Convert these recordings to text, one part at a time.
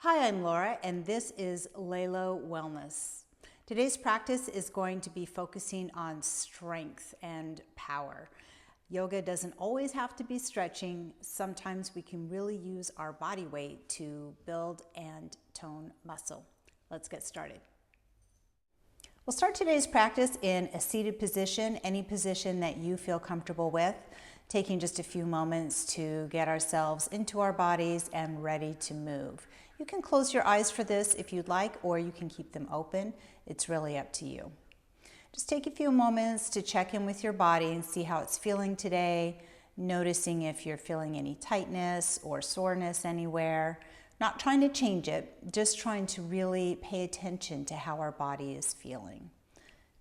Hi, I'm Laura, and this is Lalo Wellness. Today's practice is going to be focusing on strength and power. Yoga doesn't always have to be stretching. Sometimes we can really use our body weight to build and tone muscle. Let's get started. We'll start today's practice in a seated position, any position that you feel comfortable with, taking just a few moments to get ourselves into our bodies and ready to move. You can close your eyes for this if you'd like, or you can keep them open. It's really up to you. Just take a few moments to check in with your body and see how it's feeling today, noticing if you're feeling any tightness or soreness anywhere. Not trying to change it, just trying to really pay attention to how our body is feeling.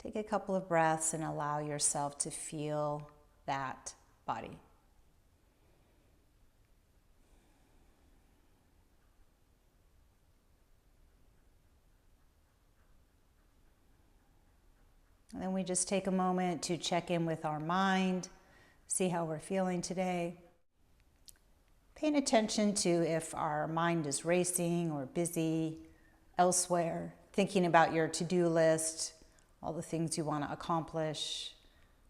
Take a couple of breaths and allow yourself to feel that body. And then we just take a moment to check in with our mind, see how we're feeling today. Paying attention to if our mind is racing or busy elsewhere, thinking about your to-do list, all the things you want to accomplish,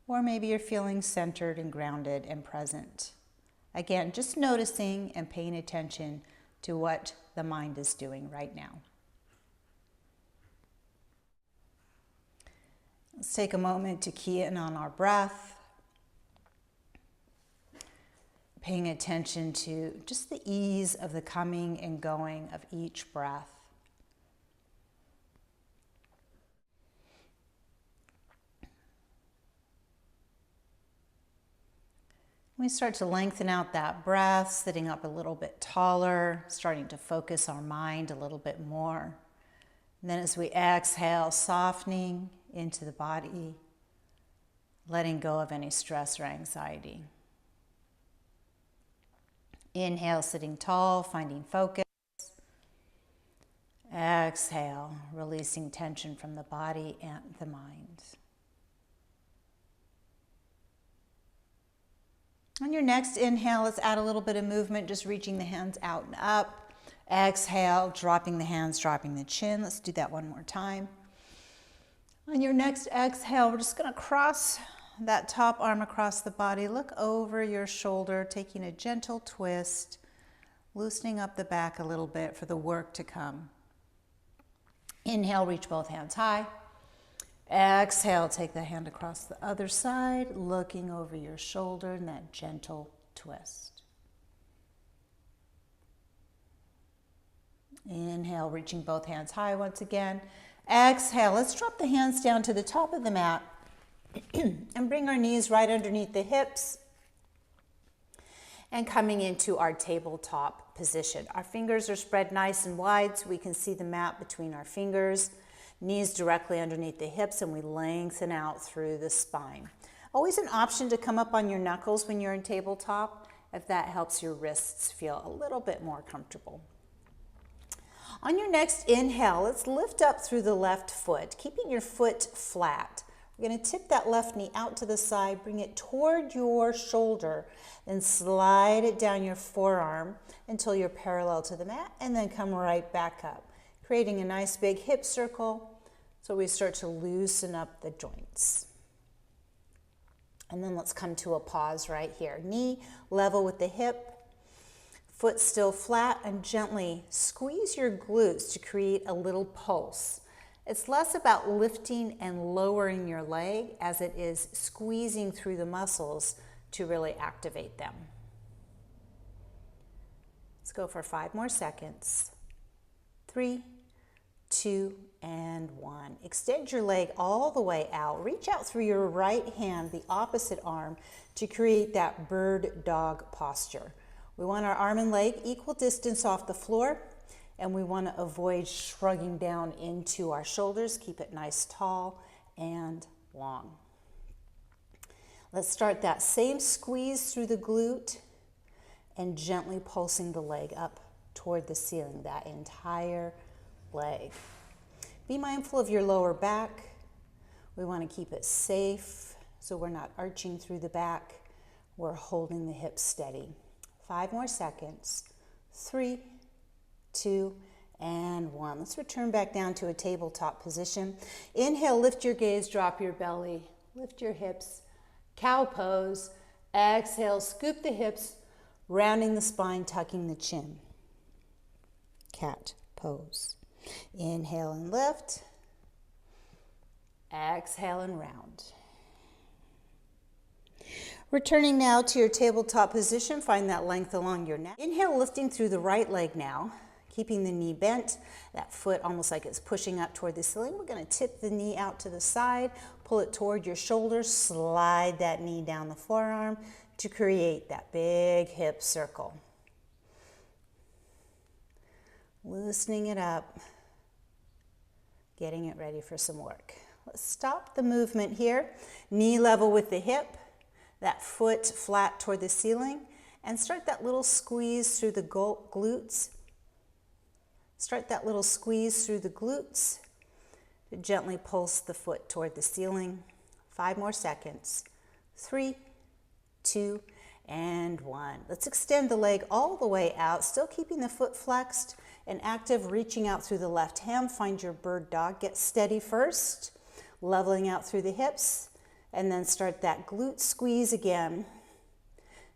or maybe you're feeling centered and grounded and present. Again, just noticing and paying attention to what the mind is doing right now. Let's take a moment to key in on our breath, paying attention to just the ease of the coming and going of each breath. We start to lengthen out that breath, sitting up a little bit taller, starting to focus our mind a little bit more. And then as we exhale, softening into the body, letting go of any stress or anxiety. Inhale, sitting tall, finding focus. Exhale, releasing tension from the body and the mind. On your next inhale, let's add a little bit of movement, just reaching the hands out and up. Exhale, dropping the hands, dropping the chin. Let's do that one more time. On your next exhale, we're just going to cross that top arm across the body. Look over your shoulder, taking a gentle twist, loosening up the back a little bit for the work to come. Inhale, reach both hands high. Exhale, take the hand across the other side, looking over your shoulder in that gentle twist. Inhale, reaching both hands high once again. Exhale, let's drop the hands down to the top of the mat and bring our knees right underneath the hips and coming into our tabletop position. Our fingers are spread nice and wide so we can see the mat between our fingers, knees directly underneath the hips, and we lengthen out through the spine. Always an option to come up on your knuckles when you're in tabletop if that helps your wrists feel a little bit more comfortable. On your next inhale, let's lift up through the left foot, keeping your foot flat. We're going to tip that left knee out to the side, bring it toward your shoulder, then slide it down your forearm until you're parallel to the mat, and then come right back up, creating a nice big hip circle so we start to loosen up the joints. And then let's come to a pause right here. Knee level with the hip, foot still flat, and gently squeeze your glutes to create a little pulse. It's less about lifting and lowering your leg as it is squeezing through the muscles to really activate them. Let's go for 5 more seconds. 3, 2, and 1. Extend your leg all the way out. Reach out through your right hand, the opposite arm, to create that bird dog posture. We want our arm and leg equal distance off the floor, and we want to avoid shrugging down into our shoulders. Keep it nice, tall, and long. Let's start that same squeeze through the glute and gently pulsing the leg up toward the ceiling, that entire leg. Be mindful of your lower back. We want to keep it safe so we're not arching through the back. We're holding the hips steady. 5 more seconds. 3, 2, and 1. Let's return back down to a tabletop position. Inhale, lift your gaze, drop your belly, lift your hips, cow pose. Exhale, scoop the hips, rounding the spine, tucking the chin. Cat pose. Inhale and lift. Exhale and round. Returning now to your tabletop position, find that length along your neck. Inhale, lifting through the right leg now, keeping the knee bent, that foot almost like it's pushing up toward the ceiling. We're going to tip the knee out to the side, pull it toward your shoulders, slide that knee down the forearm to create that big hip circle. Loosening it up, getting it ready for some work. Let's stop the movement here, knee level with the hip, that foot flat toward the ceiling, and start that little squeeze through the glutes. Start that little squeeze through the glutes to gently pulse the foot toward the ceiling. 5 more seconds. 3, 2, and 1. Let's extend the leg all the way out, still keeping the foot flexed and active, reaching out through the left ham. Find your bird dog. Get steady first, leveling out through the hips, and then start that glute squeeze again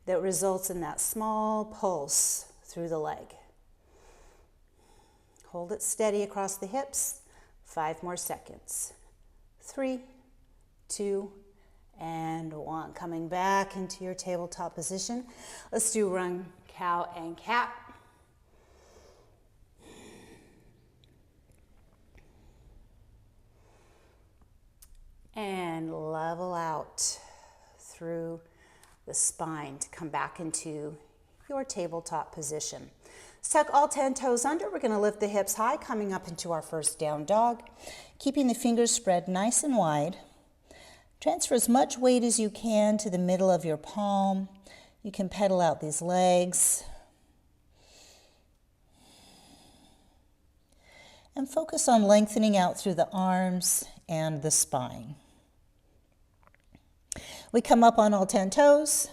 that results in that small pulse through the leg. Hold it steady across the hips. 5 more seconds. 3, 2, and 1. Coming back into your tabletop position. Let's do run, cow, and cat. And level out through the spine to come back into your tabletop position. Let's tuck all 10 toes under. We're going to lift the hips high, coming up into our first down dog. Keeping the fingers spread nice and wide. Transfer as much weight as you can to the middle of your palm. You can pedal out these legs. And focus on lengthening out through the arms and the spine. We come up on all 10 toes.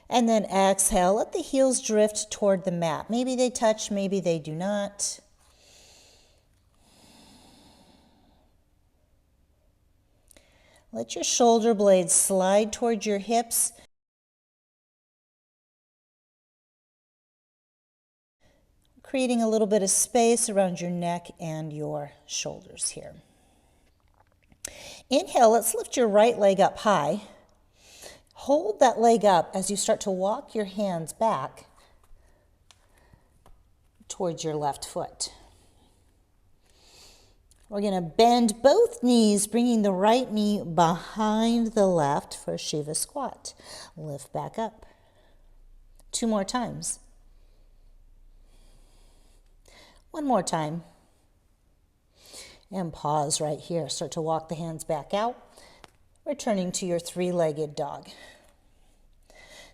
And then exhale, let the heels drift toward the mat. Maybe they touch, maybe they do not. Let your shoulder blades slide toward your hips. Creating a little bit of space around your neck and your shoulders here. Inhale, let's lift your right leg up high. Hold that leg up as you start to walk your hands back towards your left foot. We're going to bend both knees, bringing the right knee behind the left for Shiva squat. Lift back up. 2 more times. 1 more time. And pause right here. Start to walk the hands back out. Returning to your 3-legged dog.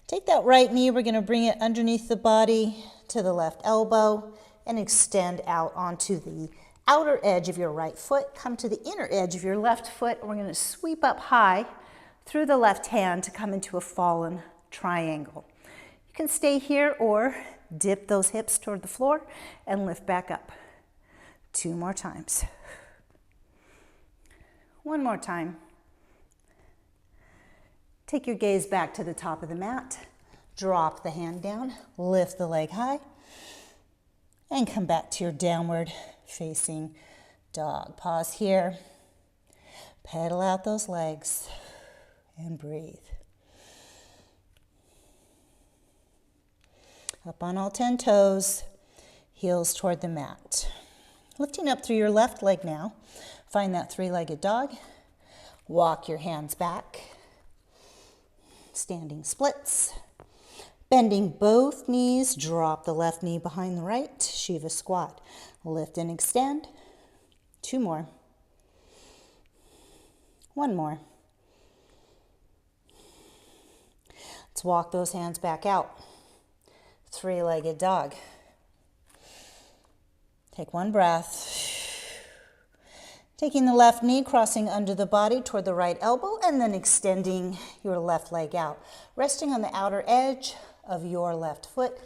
Take that right knee, we're going to bring it underneath the body to the left elbow and extend out onto the outer edge of your right foot. Come to the inner edge of your left foot, and we're going to sweep up high through the left hand to come into a fallen triangle. You can stay here or dip those hips toward the floor and lift back up. 2 more times. 1 more time. Take your gaze back to the top of the mat. Drop the hand down, lift the leg high, and come back to your downward facing dog. Pause here. Pedal out those legs and breathe. Up on all 10 toes, heels toward the mat. Lifting up through your left leg now. Find that 3-legged dog. Walk your hands back. Standing splits. Bending both knees, drop the left knee behind the right, Shiva squat. Lift and extend. 2 more. 1 more. Let's walk those hands back out. 3-legged dog. Take 1 breath. Taking the left knee, crossing under the body toward the right elbow, and then extending your left leg out. Resting on the outer edge of your left foot.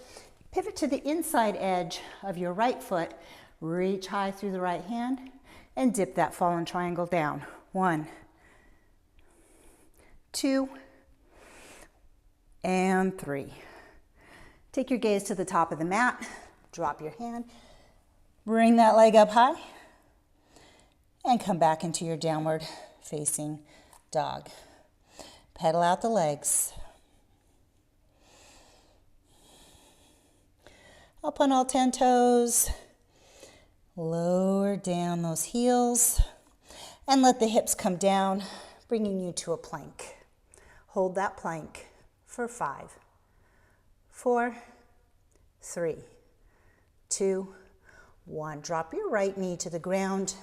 Pivot to the inside edge of your right foot. Reach high through the right hand and dip that fallen triangle down. 1, 2, and 3. Take your gaze to the top of the mat. Drop your hand. Bring that leg up high. And come back into your downward facing dog. Pedal out the legs. Up on all 10 toes. Lower down those heels. And let the hips come down, bringing you to a plank. Hold that plank for 5, 4, 3, 2, 1. Drop your right knee to the ground.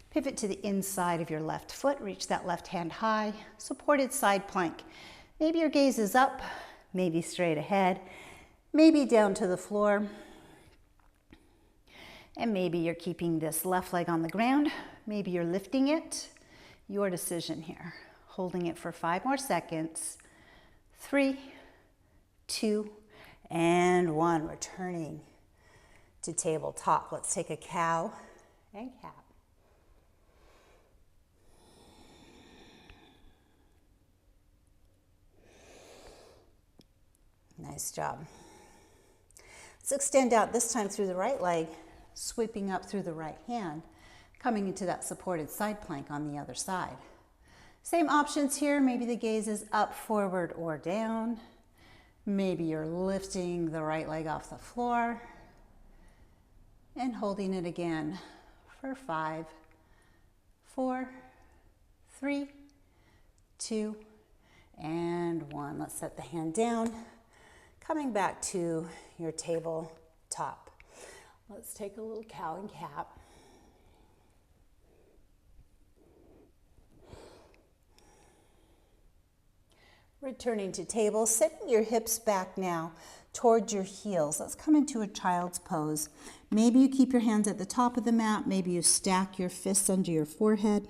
Pivot to the inside of your left foot. Reach that left hand high. Supported side plank. Maybe your gaze is up, maybe straight ahead, maybe down to the floor. And maybe you're keeping this left leg on the ground. Maybe you're lifting it. Your decision here. Holding it for 5 more seconds. 3, 2, and 1. Returning to tabletop. Let's take a cow and cat. Nice job. Let's extend out this time through the right leg, sweeping up through the right hand, coming into that supported side plank on the other side. Same options here. Maybe the gaze is up, forward, or down. Maybe you're lifting the right leg off the floor and holding it again for 5, 4, 3, 2, and 1. Let's set the hand down. Coming back to your tabletop. Let's take a little cow and cat. Returning to table, sitting your hips back now towards your heels. Let's come into a child's pose. Maybe you keep your hands at the top of the mat. Maybe you stack your fists under your forehead.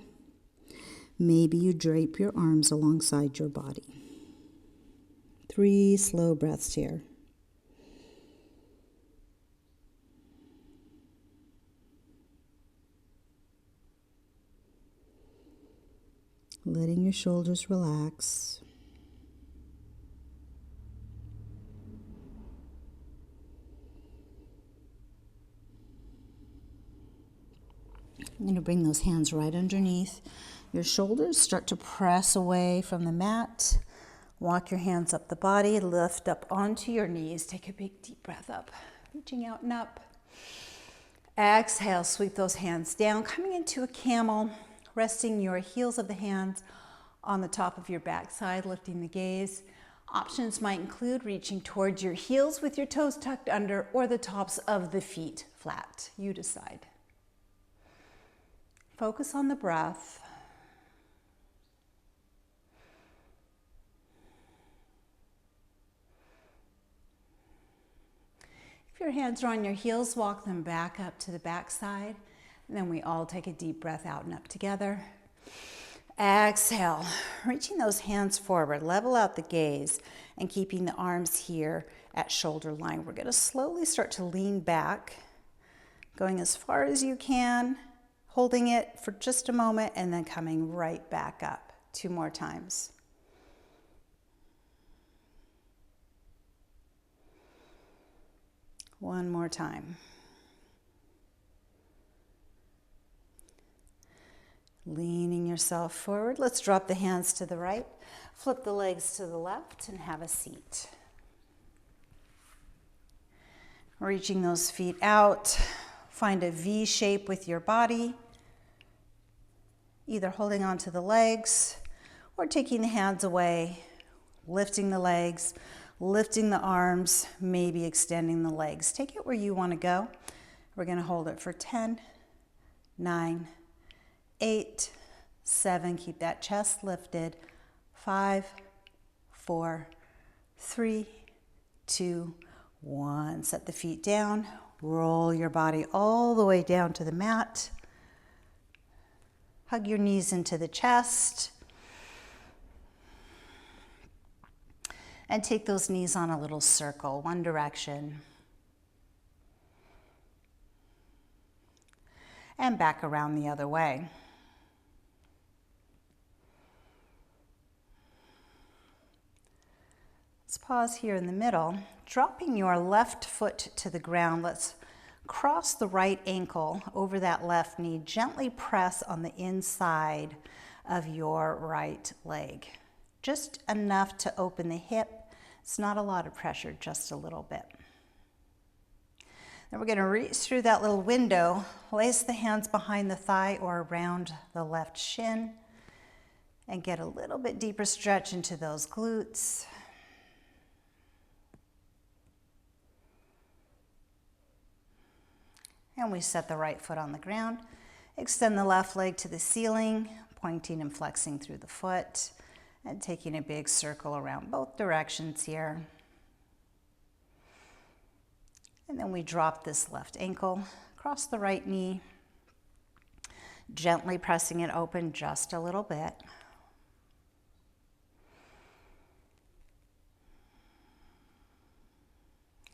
Maybe you drape your arms alongside your body. 3 slow breaths here. Letting your shoulders relax. I'm going to bring those hands right underneath your shoulders. Start to press away from the mat. Walk your hands up the body. Lift up onto your knees. Take a big deep breath up. Reaching out and up. Exhale. Sweep those hands down. Coming into a camel. Resting your heels of the hands on the top of your backside. Lifting the gaze. Options might include reaching towards your heels with your toes tucked under or the tops of the feet flat. You decide. Focus on the breath. If your hands are on your heels, walk them back up to the back side. And then we all take a deep breath out and up together. Exhale, reaching those hands forward, level out the gaze and keeping the arms here at shoulder line. We're going to slowly start to lean back, going as far as you can, holding it for just a moment and then coming right back up. 2 more times. One more time. Leaning yourself forward. Let's drop the hands to the right, flip the legs to the left, and have a seat. Reaching those feet out, find a V shape with your body, either holding onto the legs or taking the hands away, lifting the legs, lifting the arms, maybe extending the legs. Take it where you want to go. We're going to hold it for 10, 9, 8, 7, keep that chest lifted, 5, 4, 3, 2, 1. Set the feet down, roll your body all the way down to the mat. Hug your knees into the chest. And take those knees on a little circle, one direction, and back around the other way. Let's pause here in the middle. Dropping your left foot to the ground, let's cross the right ankle over that left knee. Gently press on the inside of your right leg. Just enough to open the hip. It's not a lot of pressure, just a little bit. Then we're going to reach through that little window, place the hands behind the thigh or around the left shin, and get a little bit deeper stretch into those glutes. And we set the right foot on the ground. Extend the left leg to the ceiling, pointing and flexing through the foot, and taking a big circle around both directions here. And then we drop this left ankle, cross the right knee, gently pressing it open just a little bit.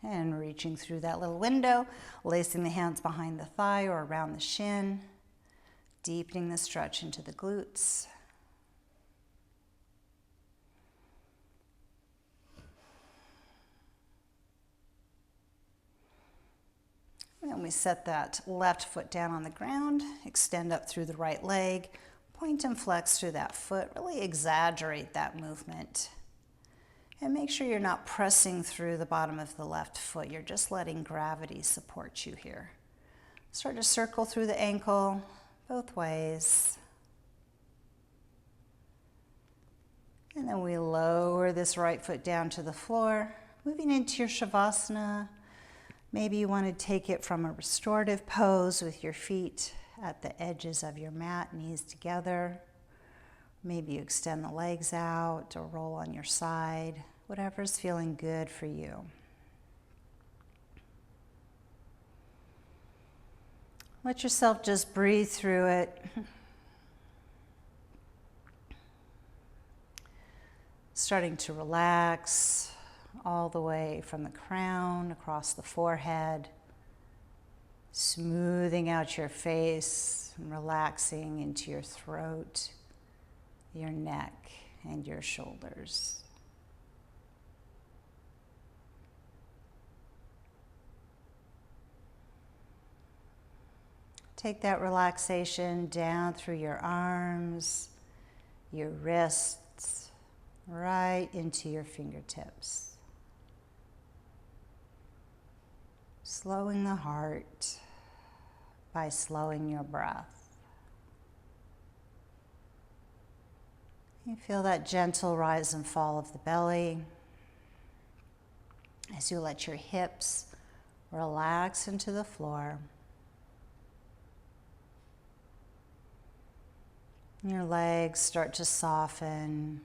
And reaching through that little window, lacing the hands behind the thigh or around the shin, deepening the stretch into the glutes. And we set that left foot down on the ground, extend up through the right leg, point and flex through that foot, really exaggerate that movement. And make sure you're not pressing through the bottom of the left foot. You're just letting gravity support you here. Start to circle through the ankle both ways. And then we lower this right foot down to the floor, moving into your Shavasana. Maybe you want to take it from a restorative pose with your feet at the edges of your mat, knees together. Maybe you extend the legs out or roll on your side, whatever's feeling good for you. Let yourself just breathe through it. Starting to relax all the way from the crown across the forehead, smoothing out your face and relaxing into your throat, your neck, and your shoulders. Take that relaxation down through your arms, your wrists, right into your fingertips. Slowing the heart by slowing your breath. You feel that gentle rise and fall of the belly as you let your hips relax into the floor. Your legs start to soften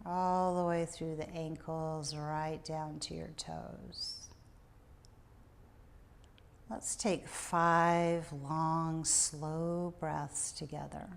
all the way through the ankles, right down to your toes. Let's take 5 long, slow breaths together.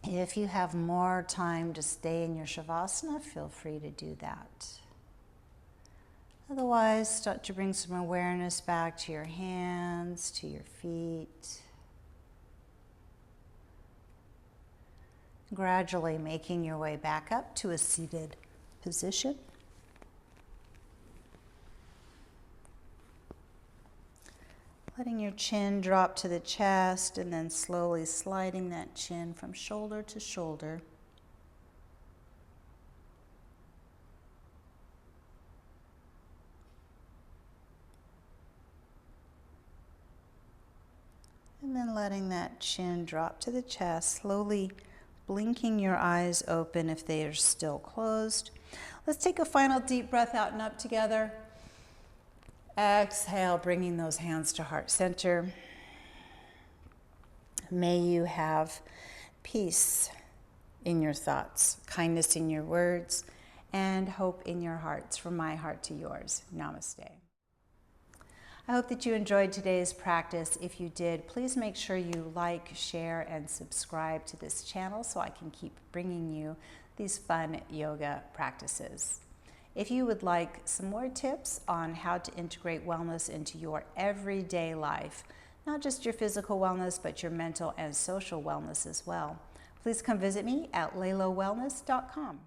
If you have more time to stay in your Shavasana, feel free to do that. Otherwise, start to bring some awareness back to your hands, to your feet. Gradually making your way back up to a seated position. Letting your chin drop to the chest and then slowly sliding that chin from shoulder to shoulder. And then letting that chin drop to the chest, slowly blinking your eyes open if they are still closed. Let's take a final deep breath out and up together. Exhale, bringing those hands to heart center. May you have peace in your thoughts, kindness in your words, and hope in your hearts, from my heart to yours. Namaste. I hope that you enjoyed today's practice. If you did, please make sure you like, share, and subscribe to this channel so I can keep bringing you these fun yoga practices. If you would like some more tips on how to integrate wellness into your everyday life, not just your physical wellness, but your mental and social wellness as well, please come visit me at laylowellness.com.